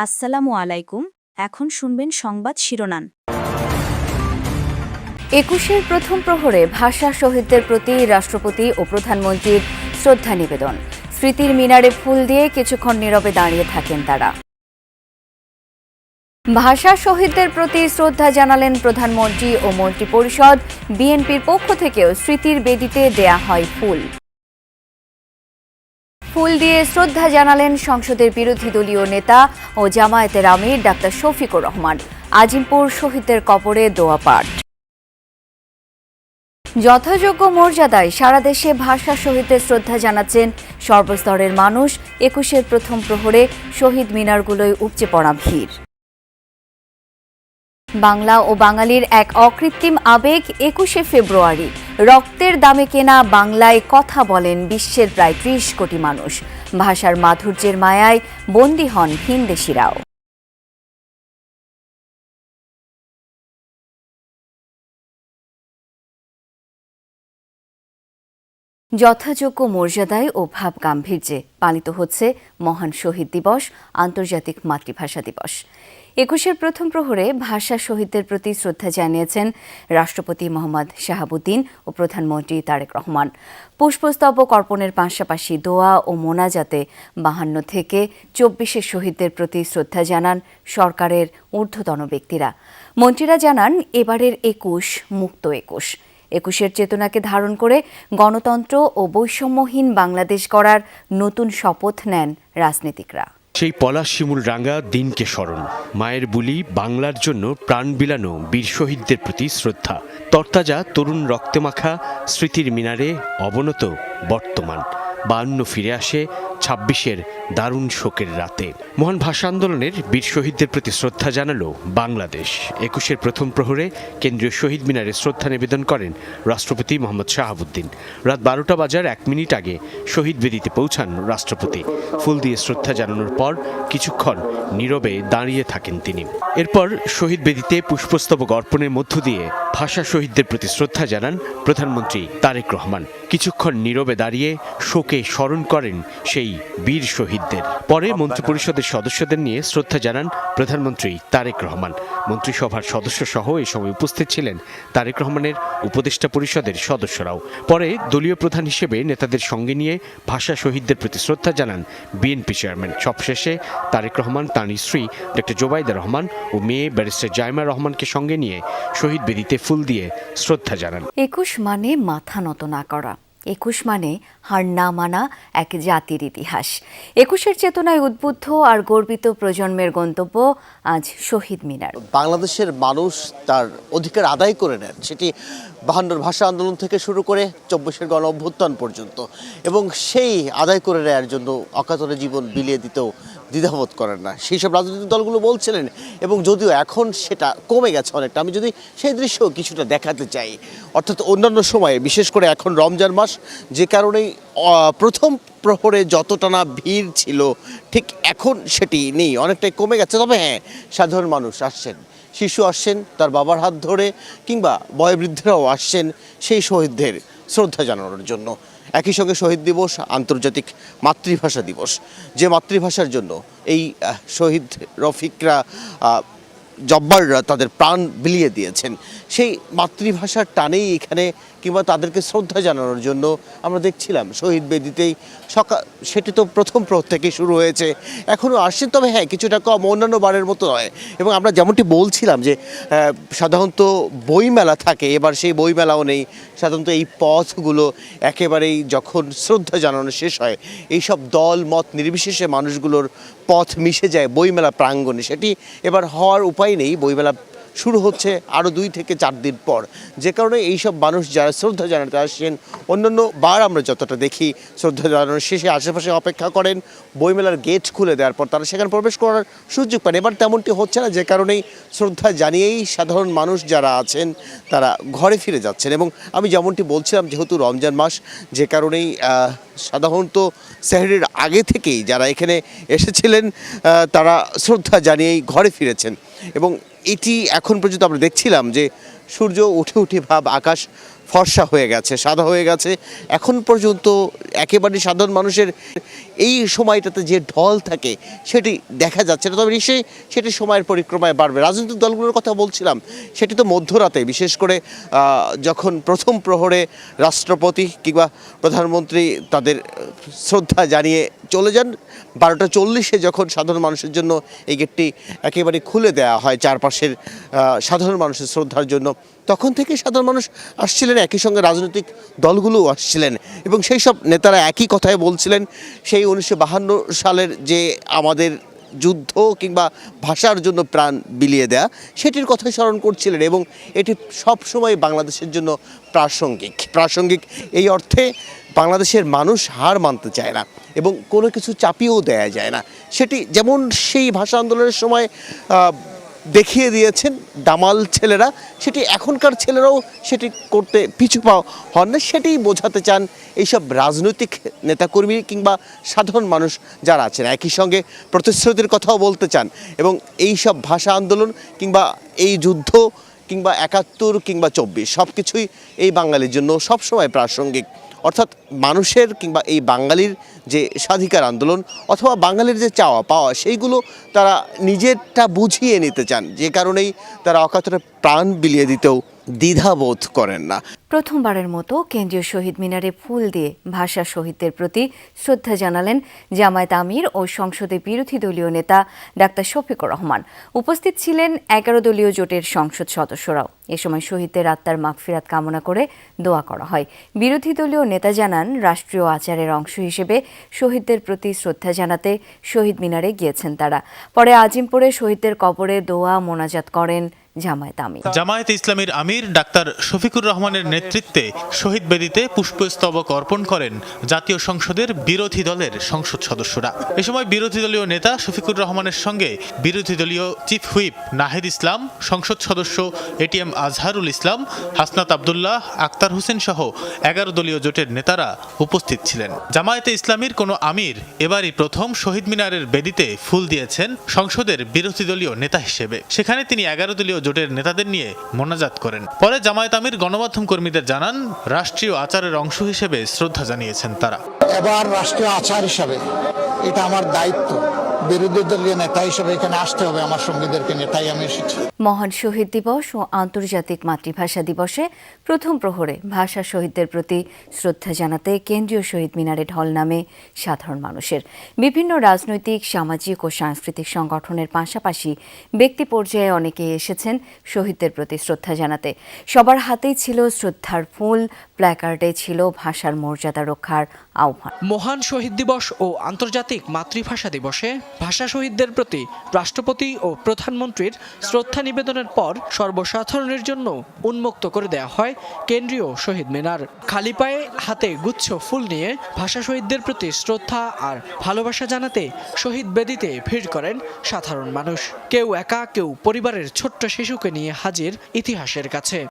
আসসালামু আলাইকুম। এখন শুনবেন সংবাদ শিরোনাম। ২১-এর প্রথম প্রহরে ভাষা শহীদদের প্রতি রাষ্ট্রপতি ও প্রধানমন্ত্রীর শ্রদ্ধা নিবেদন। স্মৃতির মিনারে ফুল দিয়ে কিছুক্ষণ নীরবে দাঁড়িয়ে থাকেন তারা। ভাষা শহীদদের প্রতি শ্রদ্ধা জানালেন প্রধানমন্ত্রী ও মন্ত্রিপরিষদ। বিএনপির পক্ষ থেকেও স্মৃতির বেদিতে দেয়া হয় ফুল। ফুল দিয়ে শ্রদ্ধা জানালেন সংসদের বিরোধী দলীয় নেতা ও জামায়াতের আমির ডাক্তার শফিকুর রহমান। আজিমপুর শহীদদের কবরে দোয়া পাঠ। যথাযোগ্য মর্যাদায় সারা দেশে ভাষা শহীদদের শ্রদ্ধা জানাচ্ছেন সর্বস্তরের মানুষ। ২১-এর প্রথম প্রহরে শহীদ মিনারগুলোয় উপচে পড়া ভিড়। বাংলা ও বাঙালির এক অকৃত্রিম আবেগ ২১শে ফেব্রুয়ারি। রক্তের দামে কেনা বাংলায় কথা বলেন বিশ্বের প্রায় ৩০ কোটি মানুষ। ভাষার মাধুর্যের মায়ায় বন্দী হন ভিনদেশিরাও। যথাযোগ্য মর্যাদায় ও ভাব গাম্ভীর্যে পালিত হচ্ছে মহান শহীদ দিবস, আন্তর্জাতিক মাতৃভাষা দিবস। ২১-এর প্রথম প্রহরে ভাষা শহীদদের প্রতি শ্রদ্ধা জানিয়েছেন রাষ্ট্রপতি মোহাম্মদ শাহাবুদ্দিন ও প্রধানমন্ত্রী তারেক রহমান। পুষ্পস্তবক অর্পণের পাশাপাশি দোয়া ও মোনাজাতে ৫২ থেকে ২৪-এর শহীদদের প্রতি শ্রদ্ধা জানান সরকারের ঊর্ধ্বতন ব্যক্তিরা। মন্ত্রীরা জানান, এবারের ২১ মুক্ত ২১। ২১-এর চেতনাকে ধারণ করে গণতন্ত্র ও বৈষম্যহীন বাংলাদেশ গড়ার নতুন শপথ নেন রাজনীতিকরা। সেই পলাশ শিমুল রাঙা দিনকে স্মরণ, মায়ের বুলি বাংলার জন্য প্রাণ বিলানো বীর শহীদদের প্রতি শ্রদ্ধা, তরতাজা তরুণ রক্তে মাখা স্মৃতির মিনারে অবনত বর্তমান। ৫২ ফিরে আসে ২৬-এর দারুণ শোকের রাতে। মহান ভাষা আন্দোলনের বীর শহীদদের প্রতি শ্রদ্ধা জানালো বাংলাদেশ। ২১-এর প্রথম প্রহরে কেন্দ্রীয় শহীদ মিনারে শ্রদ্ধা নিবেদন করেন রাষ্ট্রপতি মোহাম্মদ শাহাবুদ্দিন। রাত ১২টা বাজার ১ মিনিট আগে শহীদ বেদিতে পৌঁছান রাষ্ট্রপতি। ফুল দিয়ে শ্রদ্ধা জানানোর পর কিছুক্ষণ নীরবে দাঁড়িয়ে থাকেন তিনি। এরপর শহীদ বেদিতে পুষ্পস্তবক অর্পণের মধ্য দিয়ে ভাষা শহীদদের প্রতি শ্রদ্ধা জানান প্রধানমন্ত্রী তারেক রহমান। কিছুক্ষণ নীরবে দাঁড়িয়ে শোকে স্মরণ করেন সেই বীর শহীদদের। পরে মন্ত্রিপরিষদের সদস্যদের নিয়ে শ্রদ্ধা জানান প্রধানমন্ত্রী তারেক রহমান। মন্ত্রিসভার সদস্য সহ এই সময় উপস্থিত ছিলেন তারেক রহমানের উপদেষ্টা পরিষদের সদস্যরাও। পরে দলীয় প্রধান হিসেবে নেতাদের সঙ্গে নিয়ে ভাষা শহীদদের প্রতি শ্রদ্ধা জানান বিএনপি চেয়ারম্যান। সবশেষে তারেক রহমান তাঁর স্ত্রী ডক্টর জোবাইদা রহমান ও মেয়ে ব্যারিস্টার জাইমা রহমানকে সঙ্গে নিয়ে শহীদ বেদিতে ফুল দিয়ে শ্রদ্ধা জানান। ২১ মানে মাথা নত না করা, ২১ মানে হার না মানা এক জাতির ইতিহাস। ২১-এর চেতনায় উদ্বুদ্ধ আর গর্বিত প্রজন্মের গন্তব্য আজ শহীদ মিনার। বাংলাদেশের মানুষ তার অধিকার আদায় করে নেন, সেটি ৫২ ভাষা আন্দোলন থেকে শুরু করে ২৪-এর গণ অভ্যুত্থান পর্যন্ত, এবং সেই আদায় করে নেওয়ার জন্য অকাতরে জীবন বিলিয়ে দিতেও দ্বিধাবোধ করেন না সেই সব রাজনৈতিক দলগুলো বলছিলেন। এবং যদিও এখন সেটা কমে গেছে অনেকটা, আমি যদি সেই দৃশ্য কিছুটা দেখাতে চাই, অর্থাৎ অন্যান্য সময়ে বিশেষ করে এখন রমজান মাস, যে কারণেই প্রথম প্রহরে যতটা না ভিড় ছিল ঠিক এখন সেটি নেই, অনেকটাই কমে গেছে। তবে হ্যাঁ, সাধারণ মানুষ আসছেন, শিশু আসছেন তার বাবার হাত ধরে, কিংবা বয়োবৃদ্ধরাও আসছেন সেই শহীদদের শ্রদ্ধা জানানোর জন্য। একই সঙ্গে শহীদ দিবস, আন্তর্জাতিক মাতৃভাষা দিবস, যে মাতৃভাষার জন্য এই শহীদ রফিকরা, জব্বাররা তাদের প্রাণ বিলিয়ে দিয়েছেন, সেই মাতৃভাষার টানেই এখানে, কিংবা তাদেরকে শ্রদ্ধা জানানোর জন্য আমরা দেখছিলাম শহীদ বেদিতেই সেটি তো প্রথম প্রহর থেকে শুরু হয়েছে, এখনও আসছেন। তবে হ্যাঁ, কিছুটা কম, অন্যান্য বারের মতো নয়। এবং আমরা যেমনটি বলছিলাম যে সাধারণত বইমেলা থাকে, এবার সেই বইমেলাও নেই। সাধারণত এই পথগুলো একেবারেই যখন শ্রদ্ধা জানানো শেষ হয়, এইসব দল মত নির্বিশেষে মানুষগুলোর পথ মিশে যায় বইমেলা প্রাঙ্গণে, সেটি এবার হওয়ার উপায় নেই। বইমেলা শুরু হচ্ছে আরও ২ থেকে ৪ দিন পর, যে কারণে এইসব মানুষ যারা শ্রদ্ধা জানাতে আসছেন, অন্যান্য বার আমরা যতটা দেখি শ্রদ্ধা জানানোর শেষে আশেপাশে অপেক্ষা করেন, বইমেলার গেট খুলে দেওয়ার পর তারা সেখানে প্রবেশ করার সুযোগ পান। এবার তেমনটি হচ্ছে না, যে কারণেই শ্রদ্ধা জানিয়েই সাধারণ মানুষ যারা আছেন তারা ঘরে ফিরে যাচ্ছেন। এবং আমি যেমনটি বলছিলাম, যেহেতু রমজান মাস, যে কারণেই সাধারণত সেহরির আগে থেকেই যারা এখানে এসেছিলেন তারা শ্রদ্ধা জানিয়েই ঘরে ফিরেছেন। এবং এটি এখন পর্যন্ত আমরা দেখছিলাম যে সূর্য উঠে ভাব, আকাশ ফর্সা হয়ে গেছে, সাদা হয়ে গেছে। এখন পর্যন্ত একেবারে সাধারণ মানুষের এই সময়টাতে যে ঢল থাকে সেটি দেখা যাচ্ছে না, তবে নিশ্চয়ই সেটি সময়ের পরিক্রমায় বাড়বে। রাজনৈতিক দলগুলোর কথা বলছিলাম, সেটি তো মধ্যরাতে, বিশেষ করে যখন প্রথম প্রহরে রাষ্ট্রপতি কিংবা প্রধানমন্ত্রী তাদের শ্রদ্ধা জানিয়ে চলে যান, 12:40 যখন সাধারণ মানুষের জন্য এই গেটটি একেবারে খুলে দেওয়া হয় চারপাশের সাধারণ মানুষের শ্রদ্ধার জন্য, তখন থেকে সাধারণ মানুষ আসছিলেন, একই সঙ্গে রাজনৈতিক দলগুলোও আসছিলেন এবং সেই সব নেতারা একই কথাই বলছিলেন। সেই 1952 সালের যে আমাদের যুদ্ধ কিংবা ভাষার জন্য প্রাণ বিলিয়ে দেয়া, সেটির কথাই স্মরণ করছিলেন এবং এটি সব সময় বাংলাদেশের জন্য প্রাসঙ্গিক এই অর্থে বাংলাদেশের মানুষ হার মানতে চায় না এবং কোনো কিছু চাপিয়েও দেয়া যায় না। সেটি যেমন সেই ভাষা আন্দোলনের সময় দেখিয়ে দিয়েছেন দামাল ছেলেরা, সেটি এখনকার ছেলেরাও সেটি করতে পিছু পা হন না, সেটিই বোঝাতে চান এইসব রাজনৈতিক নেতাকর্মী কিংবা সাধারণ মানুষ যারা আছেন। একই সঙ্গে প্রতিশ্রুতির কথাও বলতে চান এবং এই সব ভাষা আন্দোলন কিংবা এই যুদ্ধ কিংবা 71 কিংবা 24 সব কিছুই এই বাঙালির জন্য সবসময় প্রাসঙ্গিক। অর্থাৎ মানুষের কিংবা এই বাঙালির যে স্বাধিকার আন্দোলন অথবা বাঙালির যে চাওয়া পাওয়া, সেইগুলো তারা নিজেরটা বুঝিয়ে নিতে চান, যে কারণেই তারা অকাতরে প্রাণ বিলিয়ে দিতেও দ্বিধাবোধ করেন না। প্রথমবারের মতো কেন্দ্রীয় শহীদ মিনারে ফুল দিয়ে ভাষা শহীদদের প্রতি শ্রদ্ধা জানালেন জামায়াত আমির ও সংসদে বিরোধী দলীয় নেতা ডাক্তার শফিকুর রহমান। উপস্থিত ছিলেন 11 দলীয় জোটের সংসদ সদস্যরাও। এ সময় শহীদদের আত্মার মাগফিরাত কামনা করে দোয়া করা হয়। বিরোধী দলীয় নেতা জানান, রাষ্ট্রীয় আচারের অংশ হিসেবে শহীদদের প্রতি শ্রদ্ধা জানাতে শহীদ মিনারে গিয়েছেন তারা। পরে আজিমপুরে শহীদদের কবরে দোয়া মোনাজাত করেন জামায়াতে ইসলামীর আমির ডাক্তার শফিকুর রহমানের নেতৃত্বে শহীদ বেদিতে পুষ্পস্তবক অর্পণ করেন জাতীয় সংসদের বিরোধী দলের সংসদ সদস্যরা। এ সময় বিরোধী দলীয় নেতা শফিকুর রহমানের সঙ্গে বিরোধী দলীয় চিফ হুইপ নাহিদ ইসলাম, সংসদ সদস্য এটিএম আজহারুল ইসলাম, হাসনাত আবদুল্লাহ, আক্তার হোসেন সহ 11 দলীয় জোটের নেতারা উপস্থিত ছিলেন। জামায়াতে ইসলামীর কোনো আমির এবারই প্রথম শহীদ মিনারের বেদিতে ফুল দিয়েছেন সংসদের বিরোধী দলীয় নেতা হিসেবে। সেখানে তিনি 11 দলীয় জোটের নেতাদের নিয়ে মোনাজাত করেন। পরে জামায়াত আমির গণমাধ্যম কর্মীদের জানান, রাষ্ট্রীয় আচারের অংশ হিসেবে শ্রদ্ধা জানিয়েছেন তারা। এবার রাষ্ট্রীয় আচার হিসাবে এটা আমার দায়িত্ব, বিরোধী দলীয় নেতা হিসেবে এখানে আসতে হবে আমার সঙ্গীদেরকে নিয়ে, তাই আমি এসেছি। মহান শহীদ দিবস ও আন্তর্জাতিক মাতৃভাষা দিবসে প্রথম প্রহরে ভাষা শহীদদের প্রতি শ্রদ্ধা জানাতে কেন্দ্রীয় শহীদ মিনারে ঢল নামে সাধারণ মানুষের। বিভিন্ন রাজনৈতিক, সামাজিক ও সাংস্কৃতিক সংগঠনের পাশাপাশি ব্যক্তি পর্যায়ে অনেকে এসেছেন শহীদদের প্রতি শ্রদ্ধা জানাতে। সবার হাতেই ছিল শ্রদ্ধার ফুল, প্ল্যাকার্ডে ছিল ভাষার মর্যাদা রক্ষার আহ্বান। মহান শহীদ দিবস ও আন্তর্জাতিক মাতৃভাষা দিবসে ভাষা শহীদদের প্রতি রাষ্ট্রপতি ও প্রধানমন্ত্রীর শ্রদ্ধা নিবেদনের পর সর্বসাধারণের জন্য উন্মুক্ত করে দেওয়া হয় কেন্দ্রীয় শহীদ মিনার। খালি পায়ে হাতে গুচ্ছ ফুল নিয়ে ভাষা শহীদদের প্রতি শ্রদ্ধা আর ভালোবাসা জানাতে শহীদ বেদিতে ভিড় করেন সাধারণ মানুষ। কেউ একা, কেউ পরিবারের ছোট্ট শিশুকে নিয়ে হাজির ইতিহাসের কাছে।